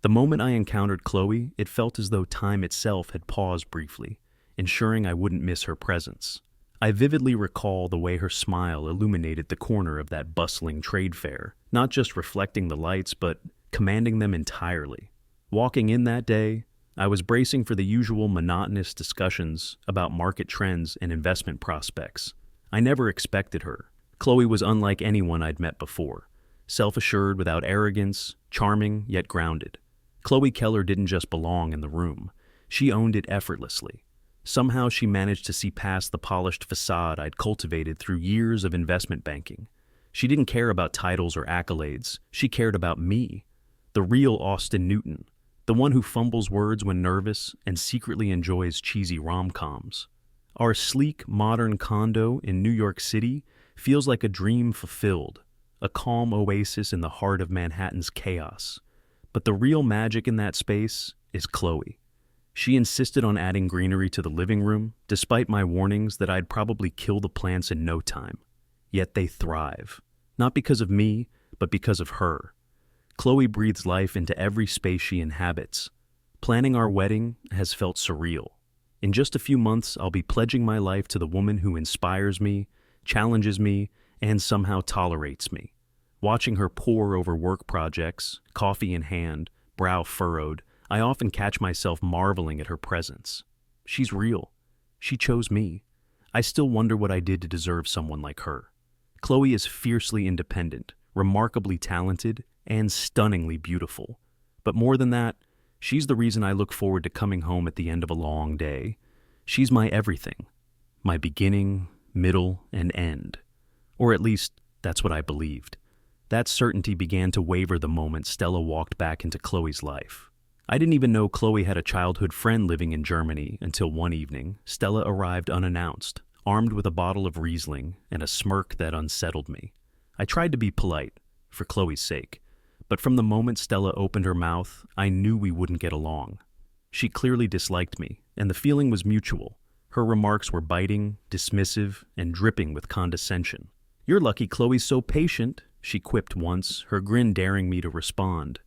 The moment I encountered Chloe, it felt as though time itself had paused briefly, ensuring I wouldn't miss her presence. I vividly recall the way her smile illuminated the corner of that bustling trade fair, not just reflecting the lights, but commanding them entirely. Walking in that day, I was bracing for the usual monotonous discussions about market trends and investment prospects. I never expected her. Chloe was unlike anyone I'd met before. Self-assured without arrogance, charming yet grounded. Chloe Keller didn't just belong in the room. She owned it effortlessly. Somehow she managed to see past the polished facade I'd cultivated through years of investment banking. She didn't care about titles or accolades. She cared about me, the real Austin Newton, the one who fumbles words when nervous and secretly enjoys cheesy rom-coms. Our sleek, modern condo in New York City feels like a dream fulfilled, a calm oasis in the heart of Manhattan's chaos. But the real magic in that space is Chloe. She insisted on adding greenery to the living room, despite my warnings that I'd probably kill the plants in no time. Yet they thrive. Not because of me, but because of her. Chloe breathes life into every space she inhabits. Planning our wedding has felt surreal. In just a few months, I'll be pledging my life to the woman who inspires me, challenges me, and somehow tolerates me. Watching her pore over work projects, coffee in hand, brow furrowed, I often catch myself marveling at her presence. She's real. She chose me. I still wonder what I did to deserve someone like her. Chloe is fiercely independent, remarkably talented, and stunningly beautiful. But more than that, she's the reason I look forward to coming home at the end of a long day. She's my everything. My beginning, middle, and end. Or at least, that's what I believed. That certainty began to waver the moment Stella walked back into Chloe's life. I didn't even know Chloe had a childhood friend living in Germany until one evening, Stella arrived unannounced, armed with a bottle of Riesling and a smirk that unsettled me. I tried to be polite, for Chloe's sake, but from the moment Stella opened her mouth, I knew we wouldn't get along. She clearly disliked me, and the feeling was mutual. Her remarks were biting, dismissive, and dripping with condescension. "You're lucky Chloe's so patient," she quipped once, her grin daring me to respond.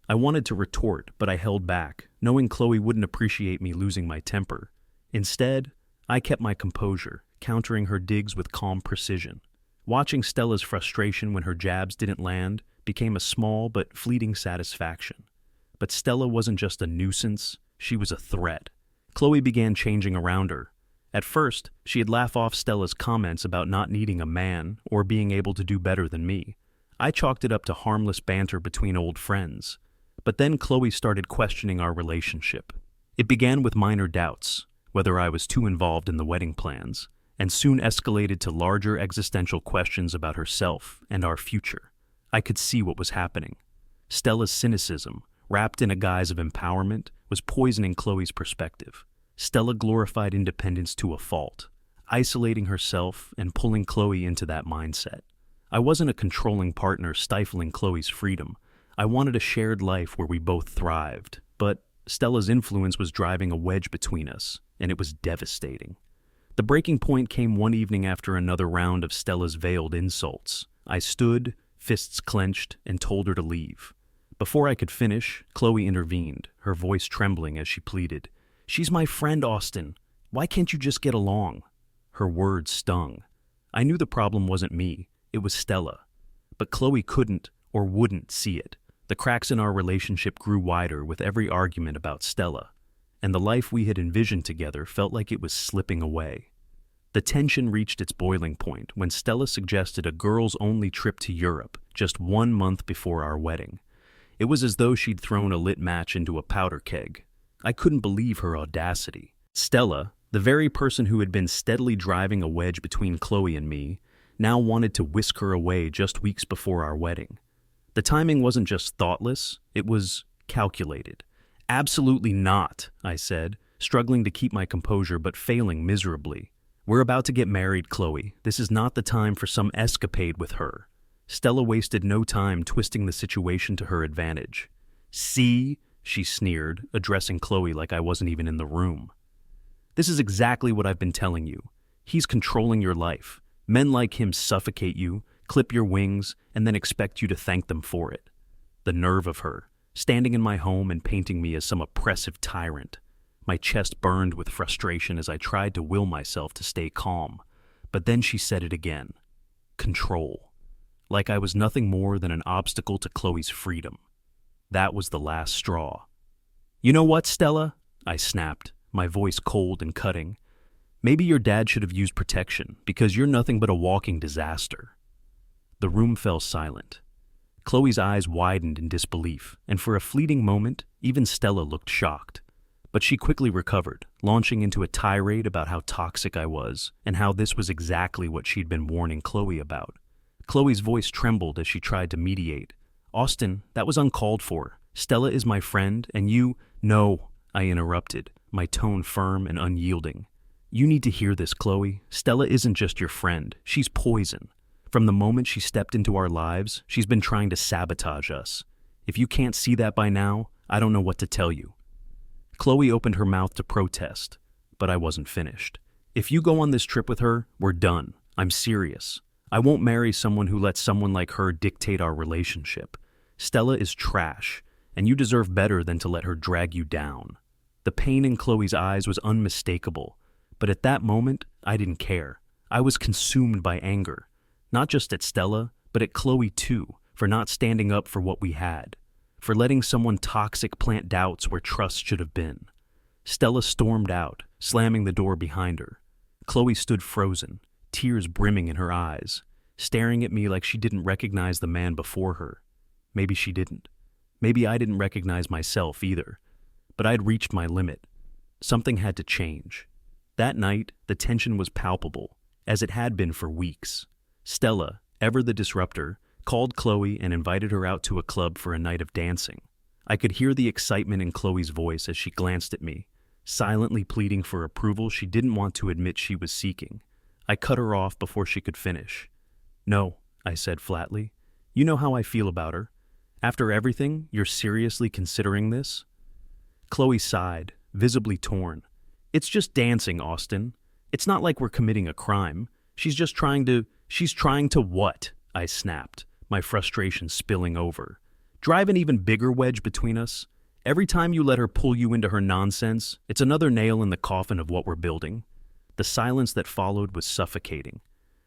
I wanted to retort, but I held back, knowing Chloe wouldn't appreciate me losing my temper. Instead, I kept my composure, countering her digs with calm precision. Watching Stella's frustration when her jabs didn't land became a small but fleeting satisfaction. But Stella wasn't just a nuisance, she was a threat. Chloe began changing around her. At first, she'd laugh off Stella's comments about not needing a man or being able to do better than me. I chalked it up to harmless banter between old friends. But then Chloe started questioning our relationship. It began with minor doubts, whether I was too involved in the wedding plans, and soon escalated to larger existential questions about herself and our future. I could see what was happening. Stella's cynicism, wrapped in a guise of empowerment, was poisoning Chloe's perspective. Stella glorified independence to a fault, isolating herself and pulling Chloe into that mindset. I wasn't a controlling partner stifling Chloe's freedom. I wanted a shared life where we both thrived, but Stella's influence was driving a wedge between us, and it was devastating. The breaking point came one evening after another round of Stella's veiled insults. I stood, fists clenched, and told her to leave. Before I could finish, Chloe intervened, her voice trembling as she pleaded. "She's my friend, Austin. Why can't you just get along?" Her words stung. I knew the problem wasn't me, it was Stella. But Chloe couldn't or wouldn't see it. The cracks in our relationship grew wider with every argument about Stella, and the life we had envisioned together felt like it was slipping away. The tension reached its boiling point when Stella suggested a girls-only trip to Europe just 1 month before our wedding. It was as though she'd thrown a lit match into a powder keg. I couldn't believe her audacity. Stella, the very person who had been steadily driving a wedge between Chloe and me, now wanted to whisk her away just weeks before our wedding. The timing wasn't just thoughtless, it was calculated. "Absolutely not," I said, struggling to keep my composure but failing miserably. "We're about to get married, Chloe. This is not the time for some escapade with her." Stella wasted no time twisting the situation to her advantage. "See?" she sneered, addressing Chloe like I wasn't even in the room. "This is exactly what I've been telling you. He's controlling your life. Men like him suffocate you, clip your wings, and then expect you to thank them for it." The nerve of her. standing in my home and painting me as some oppressive tyrant. My chest burned with frustration as I tried to will myself to stay calm. But then she said it again. Control. Like I was nothing more than an obstacle to Chloe's freedom. That was the last straw. You know what, Stella? I snapped, my voice cold and cutting. Maybe your dad should have used protection, because you're nothing but a walking disaster. The room fell silent. Chloe's eyes widened in disbelief, and for a fleeting moment, even Stella looked shocked. But she quickly recovered, launching into a tirade about how toxic I was, and how this was exactly what she'd been warning Chloe about. Chloe's voice trembled as she tried to mediate. Austin, that was uncalled for. Stella is my friend, and you— No, I interrupted, my tone firm and unyielding. You need to hear this, Chloe. Stella isn't just your friend. She's poison. From the moment she stepped into our lives, she's been trying to sabotage us. If you can't see that by now, I don't know what to tell you. Chloe opened her mouth to protest, but I wasn't finished. If you go on this trip with her, we're done. I'm serious. I won't marry someone who lets someone like her dictate our relationship. Stella is trash, and you deserve better than to let her drag you down. The pain in Chloe's eyes was unmistakable, but at that moment, I didn't care. I was consumed by anger, not just at Stella, but at Chloe too, for not standing up for what we had, for letting someone toxic plant doubts where trust should have been. Stella stormed out, slamming the door behind her. Chloe stood frozen, tears brimming in her eyes, staring at me like she didn't recognize the man before her. Maybe she didn't. Maybe I didn't recognize myself either. But I'd reached my limit. Something had to change. That night, the tension was palpable, as it had been for weeks. Stella, ever the disruptor, called Chloe and invited her out to a club for a night of dancing. I could hear the excitement in Chloe's voice as she glanced at me, silently pleading for approval she didn't want to admit she was seeking. I cut her off before she could finish. No, I said flatly. You know how I feel about her. After everything, you're seriously considering this? Chloe sighed, visibly torn. It's just dancing, Austin. It's not like we're committing a crime. She's trying to what? I snapped, my frustration spilling over. Drive an even bigger wedge between us? Every time you let her pull you into her nonsense, it's another nail in the coffin of what we're building. The silence that followed was suffocating.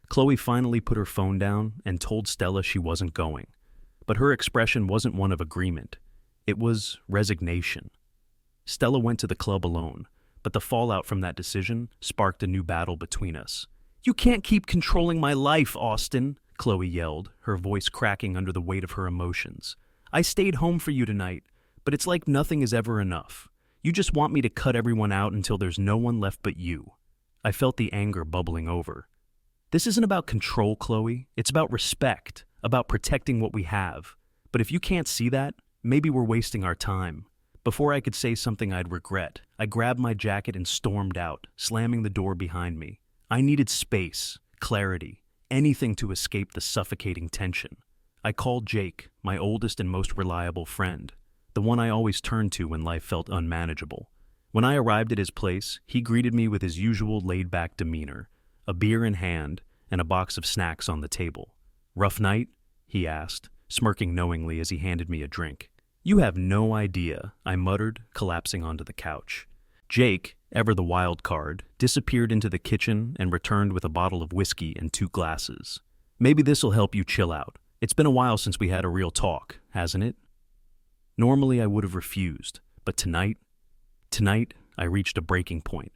Chloe finally put her phone down and told Stella she wasn't going. But her expression wasn't one of agreement. It was resignation. Stella went to the club alone, but the fallout from that decision sparked a new battle between us. You can't keep controlling my life, Austin, Chloe yelled, her voice cracking under the weight of her emotions. I stayed home for you tonight, but it's like nothing is ever enough. You just want me to cut everyone out until there's no one left but you. I felt the anger bubbling over. This isn't about control, Chloe. It's about respect, about protecting what we have. But if you can't see that, maybe we're wasting our time. Before I could say something I'd regret, I grabbed my jacket and stormed out, slamming the door behind me. I needed space, clarity, anything to escape the suffocating tension. I called Jake, my oldest and most reliable friend, the one I always turned to when life felt unmanageable. When I arrived at his place, he greeted me with his usual laid-back demeanor, a beer in hand and a box of snacks on the table. Rough night? He asked, smirking knowingly as he handed me a drink. You have no idea, I muttered, collapsing onto the couch. Jake, ever the wild card, disappeared into the kitchen and returned with a bottle of whiskey and 2 glasses. Maybe this'll help you chill out. It's been a while since we had a real talk, hasn't it? Normally I would have refused, but tonight I reached a breaking point.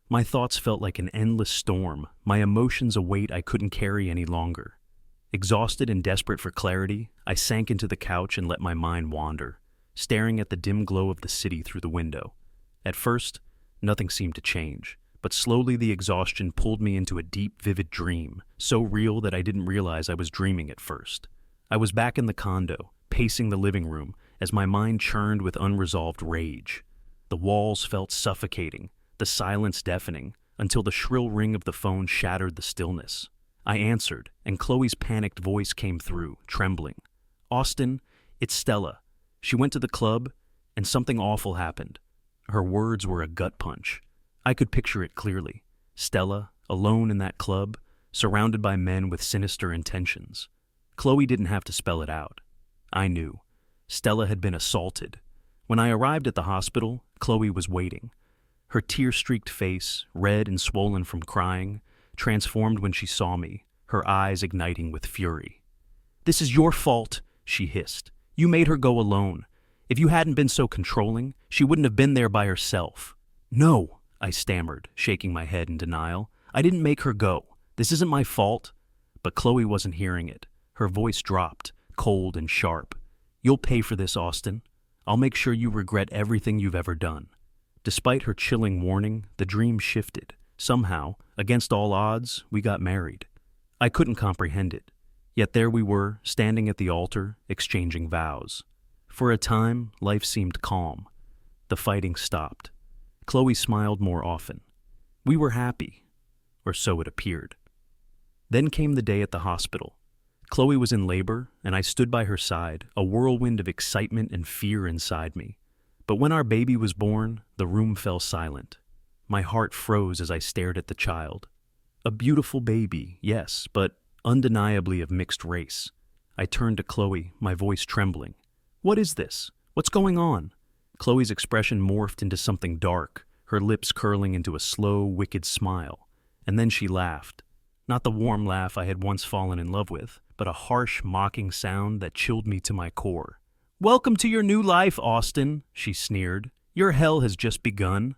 My thoughts felt like an endless storm, my emotions a weight I couldn't carry any longer. Exhausted and desperate for clarity, I sank into the couch and let my mind wander, staring at the dim glow of the city through the window. At first, nothing seemed to change, but slowly the exhaustion pulled me into a deep, vivid dream, so real that I didn't realize I was dreaming at first. I was back in the condo, pacing the living room, as my mind churned with unresolved rage. The walls felt suffocating, the silence deafening, until the shrill ring of the phone shattered the stillness. I answered, and Chloe's panicked voice came through, trembling. Austin, it's Stella. She went to the club, and something awful happened. Her words were a gut punch. I could picture it clearly. Stella, alone in that club, surrounded by men with sinister intentions. Chloe didn't have to spell it out. I knew. Stella had been assaulted. When I arrived at the hospital, Chloe was waiting. Her tear-streaked face, red and swollen from crying, transformed when she saw me, her eyes igniting with fury. "This is your fault," she hissed. "You made her go alone. If you hadn't been so controlling, she wouldn't have been there by herself." "No," I stammered, shaking my head in denial. "I didn't make her go. This isn't my fault." But Chloe wasn't hearing it. Her voice dropped, cold and sharp. "You'll pay for this, Austin. I'll make sure you regret everything you've ever done." Despite her chilling warning, the dream shifted. Somehow, against all odds, we got married. I couldn't comprehend it. Yet there we were, standing at the altar, exchanging vows. For a time, life seemed calm. The fighting stopped. Chloe smiled more often. We were happy, or so it appeared. Then came the day at the hospital. Chloe was in labor, and I stood by her side, a whirlwind of excitement and fear inside me. But when our baby was born, the room fell silent. My heart froze as I stared at the child. A beautiful baby, yes, but undeniably of mixed race. I turned to Chloe, my voice trembling. "What is this? What's going on?" Chloe's expression morphed into something dark, her lips curling into a slow, wicked smile. And then she laughed. Not the warm laugh I had once fallen in love with, but a harsh, mocking sound that chilled me to my core. "Welcome to your new life, Austin," she sneered. "Your hell has just begun."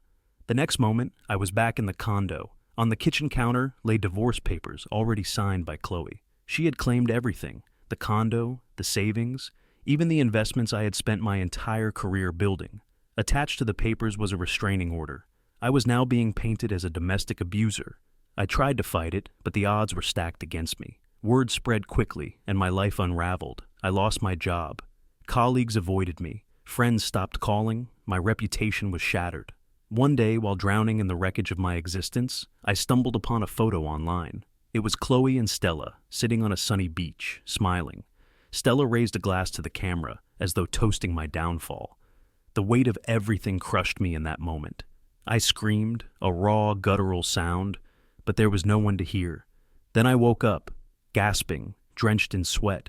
The next moment, I was back in the condo. On the kitchen counter lay divorce papers already signed by Chloe. She had claimed everything: the condo, the savings, even the investments I had spent my entire career building. Attached to the papers was a restraining order. I was now being painted as a domestic abuser. I tried to fight it, but the odds were stacked against me. Word spread quickly, and my life unraveled. I lost my job. Colleagues avoided me. Friends stopped calling. My reputation was shattered. One day, while drowning in the wreckage of my existence, I stumbled upon a photo online. It was Chloe and Stella, sitting on a sunny beach, smiling. Stella raised a glass to the camera, as though toasting my downfall. The weight of everything crushed me in that moment. I screamed, a raw, guttural sound, but there was no one to hear. Then I woke up, gasping, drenched in sweat.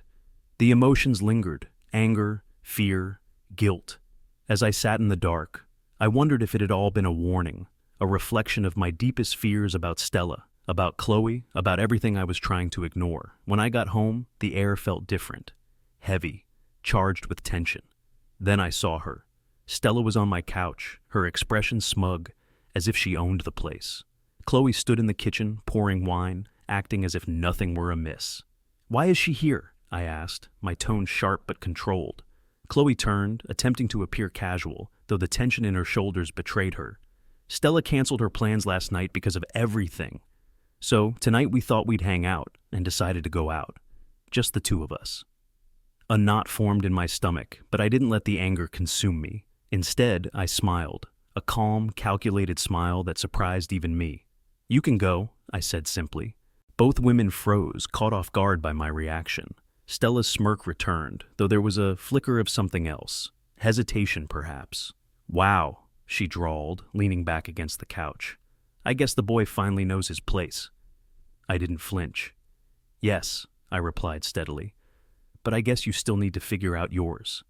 The emotions lingered: anger, fear, guilt. As I sat in the dark, I wondered if it had all been a warning, a reflection of my deepest fears about Stella, about Chloe, about everything I was trying to ignore. When I got home, the air felt different, heavy, charged with tension. Then I saw her. Stella was on my couch, her expression smug, as if she owned the place. Chloe stood in the kitchen, pouring wine, acting as if nothing were amiss. "Why is she here?" I asked, my tone sharp but controlled. Chloe turned, attempting to appear casual, though the tension in her shoulders betrayed her. "Stella canceled her plans last night because of everything. So tonight we thought we'd hang out and decided to go out. Just the two of us." A knot formed in my stomach, but I didn't let the anger consume me. Instead, I smiled, a calm, calculated smile that surprised even me. "You can go," I said simply. Both women froze, caught off guard by my reaction. Stella's smirk returned, though there was a flicker of something else. Hesitation, perhaps. "Wow," she drawled, leaning back against the couch. "I guess the boy finally knows his place." I didn't flinch. "Yes," I replied steadily, "but I guess you still need to figure out yours."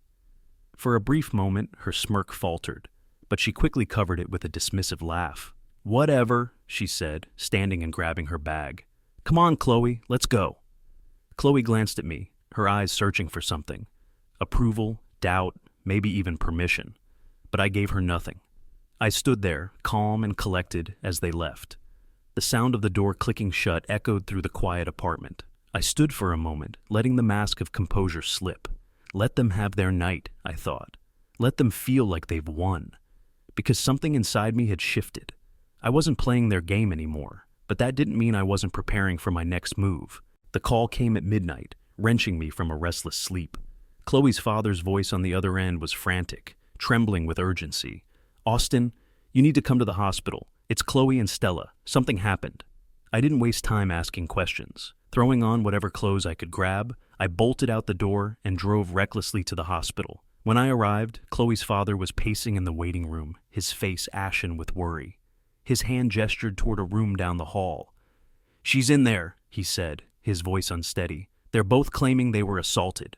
For a brief moment, her smirk faltered, but she quickly covered it with a dismissive laugh. "Whatever," she said, standing and grabbing her bag. "Come on, Chloe, let's go." Chloe glanced at me, her eyes searching for something. Approval, doubt, maybe even permission. But I gave her nothing. I stood there, calm and collected, as they left. The sound of the door clicking shut echoed through the quiet apartment. I stood for a moment, letting the mask of composure slip. Let them have their night, I thought. Let them feel like they've won. Because something inside me had shifted. I wasn't playing their game anymore, but that didn't mean I wasn't preparing for my next move. The call came at midnight, wrenching me from a restless sleep. Chloe's father's voice on the other end was frantic, trembling with urgency. "Austin, you need to come to the hospital. It's Chloe and Stella. Something happened." I didn't waste time asking questions. Throwing on whatever clothes I could grab, I bolted out the door and drove recklessly to the hospital. When I arrived, Chloe's father was pacing in the waiting room, his face ashen with worry. His hand gestured toward a room down the hall. "She's in there," he said, his voice unsteady. "They're both claiming they were assaulted."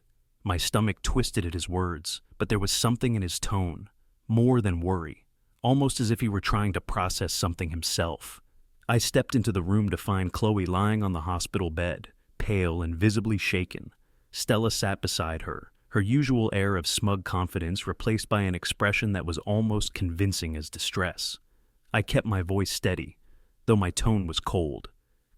My stomach twisted at his words, but there was something in his tone, more than worry, almost as if he were trying to process something himself. I stepped into the room to find Chloe lying on the hospital bed, pale and visibly shaken. Stella sat beside her, her usual air of smug confidence replaced by an expression that was almost convincing as distress. I kept my voice steady, though my tone was cold.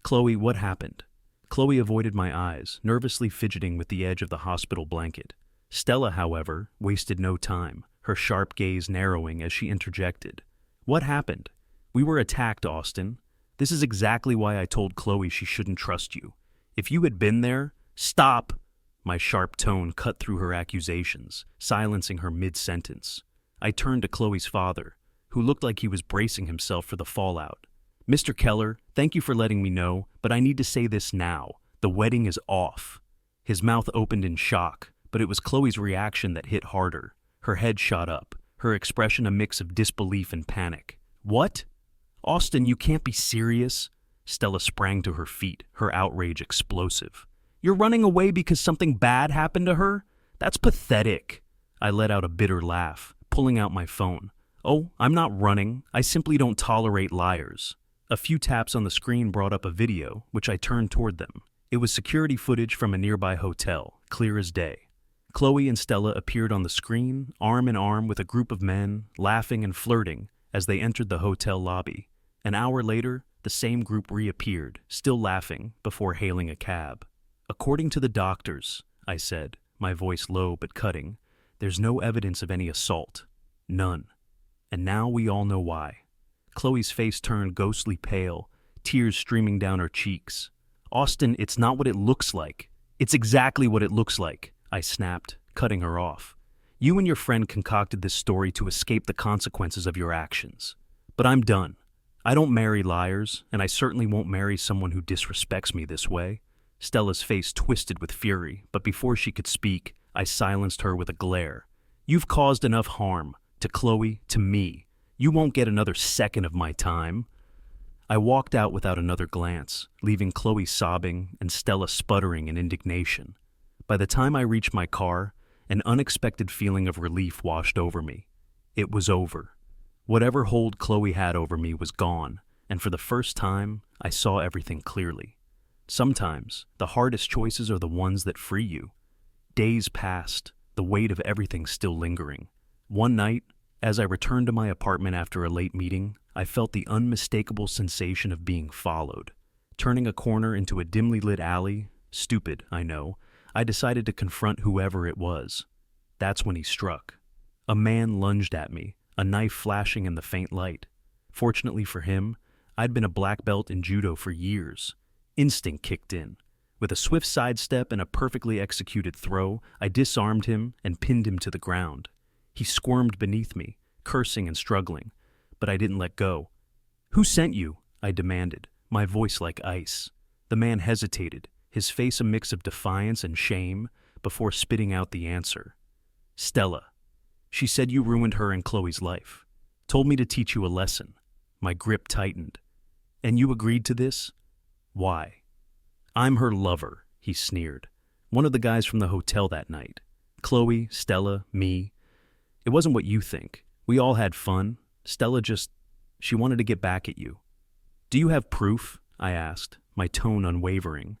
"Chloe, what happened?" Chloe avoided my eyes, nervously fidgeting with the edge of the hospital blanket. Stella, however, wasted no time, her sharp gaze narrowing as she interjected. "What happened? We were attacked, Austin. This is exactly why I told Chloe she shouldn't trust you. If you had been there—" "Stop!" My sharp tone cut through her accusations, silencing her mid-sentence. I turned to Chloe's father, who looked like he was bracing himself for the fallout. "Mr. Keller, thank you for letting me know, but I need to say this now. The wedding is off." His mouth opened in shock, but it was Chloe's reaction that hit harder. Her head shot up, her expression a mix of disbelief and panic. "What? Austin, you can't be serious." Stella sprang to her feet, her outrage explosive. "You're running away because something bad happened to her? That's pathetic." I let out a bitter laugh, pulling out my phone. "Oh, I'm not running. I simply don't tolerate liars." A few taps on the screen brought up a video, which I turned toward them. It was security footage from a nearby hotel, clear as day. Chloe and Stella appeared on the screen, arm in arm with a group of men, laughing and flirting as they entered the hotel lobby. An hour later, the same group reappeared, still laughing, before hailing a cab. "According to the doctors," I said, my voice low but cutting, "there's no evidence of any assault. None. And now we all know why." Chloe's face turned ghostly pale, tears streaming down her cheeks. "Austin, it's not what it looks like. It's exactly what it looks like," I snapped, cutting her off. "You and your friend concocted this story to escape the consequences of your actions. But I'm done. I don't marry liars, and I certainly won't marry someone who disrespects me this way." Stella's face twisted with fury, but before she could speak, I silenced her with a glare. "You've caused enough harm, to Chloe, to me. You won't get another second of my time." I walked out without another glance, leaving Chloe sobbing and Stella sputtering in indignation. By the time I reached my car, an unexpected feeling of relief washed over me. It was over. Whatever hold Chloe had over me was gone, and for the first time, I saw everything clearly. Sometimes, the hardest choices are the ones that free you. Days passed, the weight of everything still lingering. One night, as I returned to my apartment after a late meeting, I felt the unmistakable sensation of being followed. Turning a corner into a dimly lit alley, stupid, I know, I decided to confront whoever it was. That's when he struck. A man lunged at me, a knife flashing in the faint light. Fortunately for him, I'd been a black belt in judo for years. Instinct kicked in. With a swift sidestep and a perfectly executed throw, I disarmed him and pinned him to the ground. He squirmed beneath me, cursing and struggling, but I didn't let go. "Who sent you?" I demanded, my voice like ice. The man hesitated, his face a mix of defiance and shame, before spitting out the answer. "Stella. She said you ruined her and Chloe's life. Told me to teach you a lesson." My grip tightened. "And you agreed to this? Why?" "I'm her lover," he sneered. "One of the guys from the hotel that night. Chloe, Stella, me. It wasn't what you think. We all had fun. Stella she wanted to get back at you." "Do you have proof?" I asked, my tone unwavering.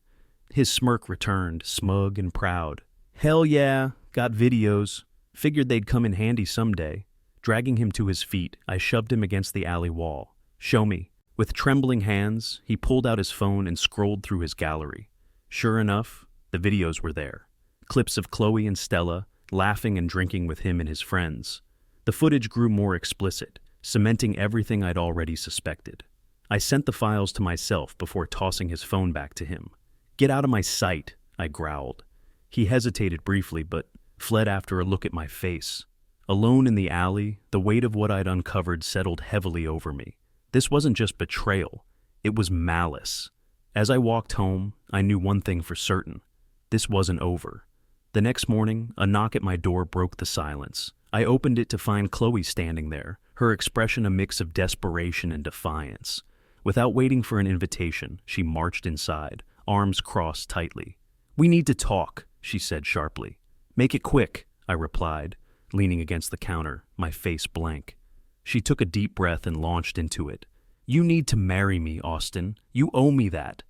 His smirk returned, smug and proud. "Hell yeah, got videos. Figured they'd come in handy someday." Dragging him to his feet, I shoved him against the alley wall. "Show me." With trembling hands, he pulled out his phone and scrolled through his gallery. Sure enough, the videos were there. Clips of Chloe and Stella, laughing and drinking with him and his friends. The footage grew more explicit, cementing everything I'd already suspected. I sent the files to myself before tossing his phone back to him. "Get out of my sight," I growled. He hesitated briefly, but fled after a look at my face. Alone in the alley, the weight of what I'd uncovered settled heavily over me. This wasn't just betrayal, it was malice. As I walked home, I knew one thing for certain. This wasn't over. The next morning, a knock at my door broke the silence. I opened it to find Chloe standing there, her expression a mix of desperation and defiance. Without waiting for an invitation, she marched inside, arms crossed tightly. "We need to talk," she said sharply. Make it quick, I replied, leaning against the counter, my face blank. She took a deep breath and launched into it. You need to marry me, Austin. You owe me that.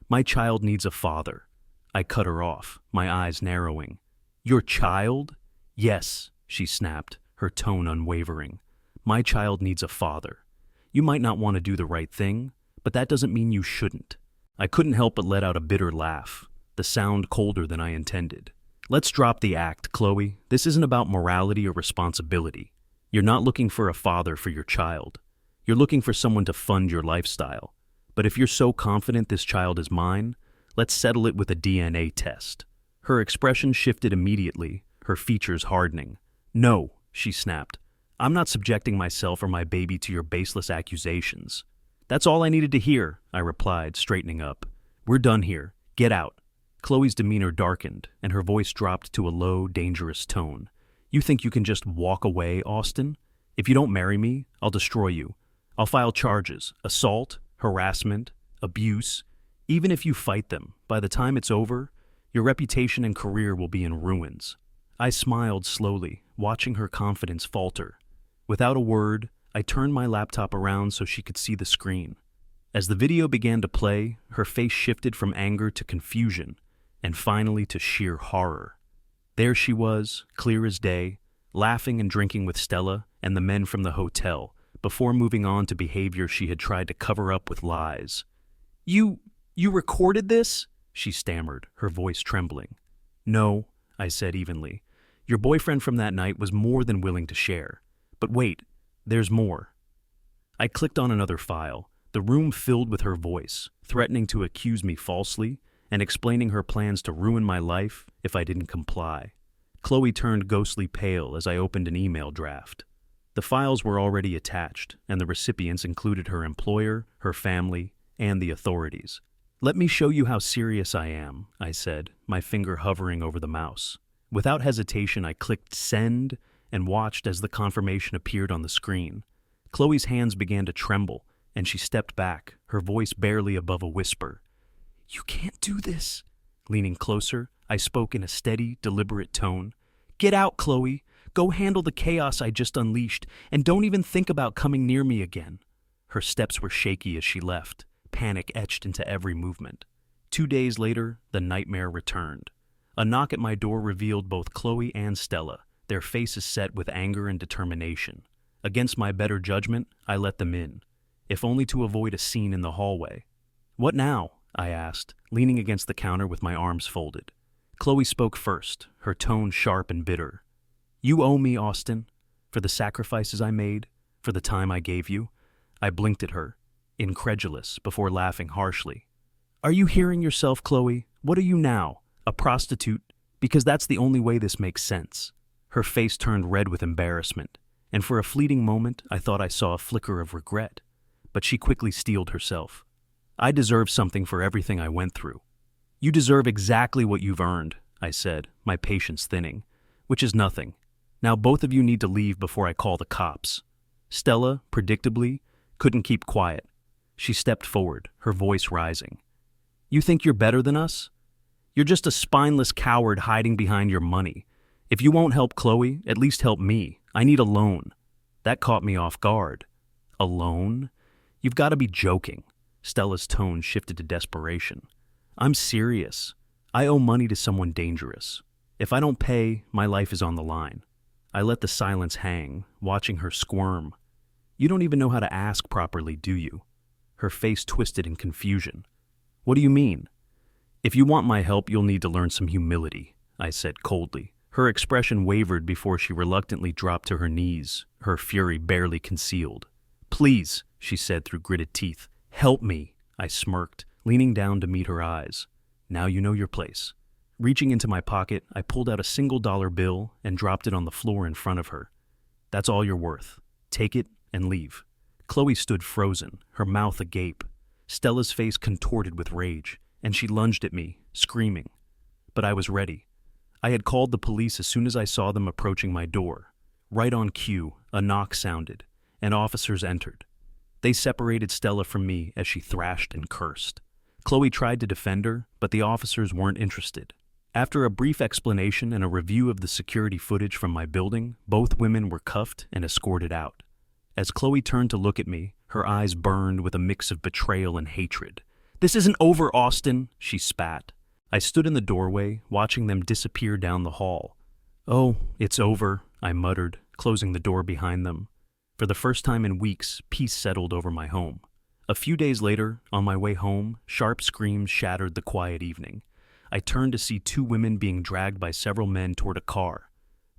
My child needs a father. I cut her off, my eyes narrowing. Your child? Yes, she snapped, her tone unwavering. My child needs a father. You might not want to do the right thing, but that doesn't mean you shouldn't. I couldn't help but let out a bitter laugh, the sound colder than I intended. Let's drop the act, Chloe. This isn't about morality or responsibility. You're not looking for a father for your child. You're looking for someone to fund your lifestyle. But if you're so confident this child is mine, let's settle it with a DNA test. Her expression shifted immediately, her features hardening. No, she snapped. I'm not subjecting myself or my baby to your baseless accusations. That's all I needed to hear, I replied, straightening up. We're done here. Get out. Chloe's demeanor darkened, and her voice dropped to a low, dangerous tone. You think you can just walk away, Austin? If you don't marry me, I'll destroy you. I'll file charges, assault, harassment, abuse. Even if you fight them, by the time it's over, your reputation and career will be in ruins. I smiled slowly, watching her confidence falter. Without a word, I turned my laptop around so she could see the screen. As the video began to play, her face shifted from anger to confusion, and finally to sheer horror. There she was, clear as day, laughing and drinking with Stella and the men from the hotel, before moving on to behavior she had tried to cover up with lies. You recorded this? She stammered, her voice trembling. No, I said evenly. Your boyfriend from that night was more than willing to share. But wait, there's more. I clicked on another file, the room filled with her voice, threatening to accuse me falsely and explaining her plans to ruin my life if I didn't comply. Chloe turned ghostly pale as I opened an email draft. The files were already attached, and the recipients included her employer, her family, and the authorities. Let me show you how serious I am, I said, my finger hovering over the mouse. Without hesitation, I clicked send and watched as the confirmation appeared on the screen. Chloe's hands began to tremble, and she stepped back, her voice barely above a whisper. You can't do this. Leaning closer, I spoke in a steady, deliberate tone. Get out, Chloe. Go handle the chaos I just unleashed, and don't even think about coming near me again. Her steps were shaky as she left, panic etched into every movement. 2 days later, the nightmare returned. A knock at my door revealed both Chloe and Stella, their faces set with anger and determination. Against my better judgment, I let them in, if only to avoid a scene in the hallway. What now? I asked, leaning against the counter with my arms folded. Chloe spoke first, her tone sharp and bitter. You owe me, Austin, for the sacrifices I made, for the time I gave you. I blinked at her, incredulous, before laughing harshly. Are you hearing yourself, Chloe? What are you now? A prostitute? Because that's the only way this makes sense. Her face turned red with embarrassment, and for a fleeting moment I thought I saw a flicker of regret. But she quickly steeled herself. I deserve something for everything I went through. You deserve exactly what you've earned, I said, my patience thinning, which is nothing. Now both of you need to leave before I call the cops. Stella, predictably, couldn't keep quiet. She stepped forward, her voice rising. You think you're better than us? You're just a spineless coward hiding behind your money. If you won't help Chloe, at least help me. I need a loan. That caught me off guard. A loan? You've got to be joking. Stella's tone shifted to desperation. I'm serious. I owe money to someone dangerous. If I don't pay, my life is on the line. I let the silence hang, watching her squirm. You don't even know how to ask properly, do you? Her face twisted in confusion. What do you mean? If you want my help, you'll need to learn some humility, I said coldly. Her expression wavered before she reluctantly dropped to her knees, her fury barely concealed. Please, she said through gritted teeth. Help me, I smirked, leaning down to meet her eyes. Now you know your place. Reaching into my pocket, I pulled out a $1 bill and dropped it on the floor in front of her. That's all you're worth. Take it and leave. Chloe stood frozen, her mouth agape. Stella's face contorted with rage, and she lunged at me, screaming. But I was ready. I had called the police as soon as I saw them approaching my door. Right on cue, a knock sounded, and officers entered. They separated Stella from me as she thrashed and cursed. Chloe tried to defend her, but the officers weren't interested. After a brief explanation and a review of the security footage from my building, both women were cuffed and escorted out. As Chloe turned to look at me, her eyes burned with a mix of betrayal and hatred. "This isn't over, Austin," she spat. I stood in the doorway, watching them disappear down the hall. "Oh, it's over," I muttered, closing the door behind them. For the first time in weeks, peace settled over my home. A few days later, on my way home, sharp screams shattered the quiet evening. I turned to see two women being dragged by several men toward a car.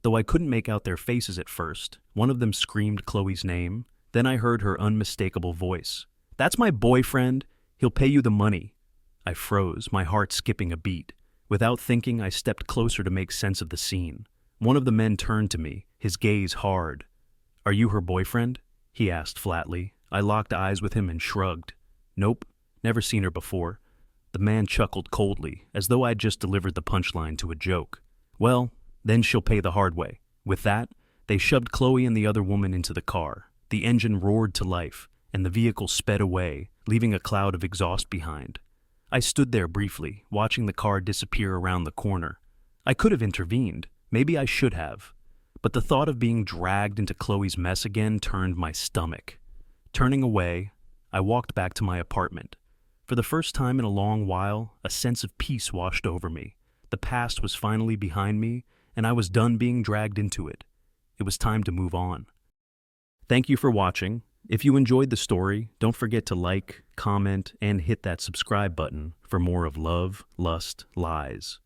Though I couldn't make out their faces at first, one of them screamed Chloe's name. Then I heard her unmistakable voice. "That's my boyfriend. He'll pay you the money." I froze, my heart skipping a beat. Without thinking, I stepped closer to make sense of the scene. One of the men turned to me, his gaze hard. "Are you her boyfriend?" he asked flatly. I locked eyes with him and shrugged. "Nope, never seen her before." The man chuckled coldly, as though I'd just delivered the punchline to a joke. "Well, then she'll pay the hard way." With that, they shoved Chloe and the other woman into the car. The engine roared to life, and the vehicle sped away, leaving a cloud of exhaust behind. I stood there briefly, watching the car disappear around the corner. I could have intervened. Maybe I should have. But the thought of being dragged into Chloe's mess again turned my stomach. Turning away, I walked back to my apartment. For the first time in a long while, a sense of peace washed over me. The past was finally behind me, and I was done being dragged into it. It was time to move on. Thank you for watching. If you enjoyed the story, don't forget to like, comment, and hit that subscribe button for more of Love, Lust, Lies.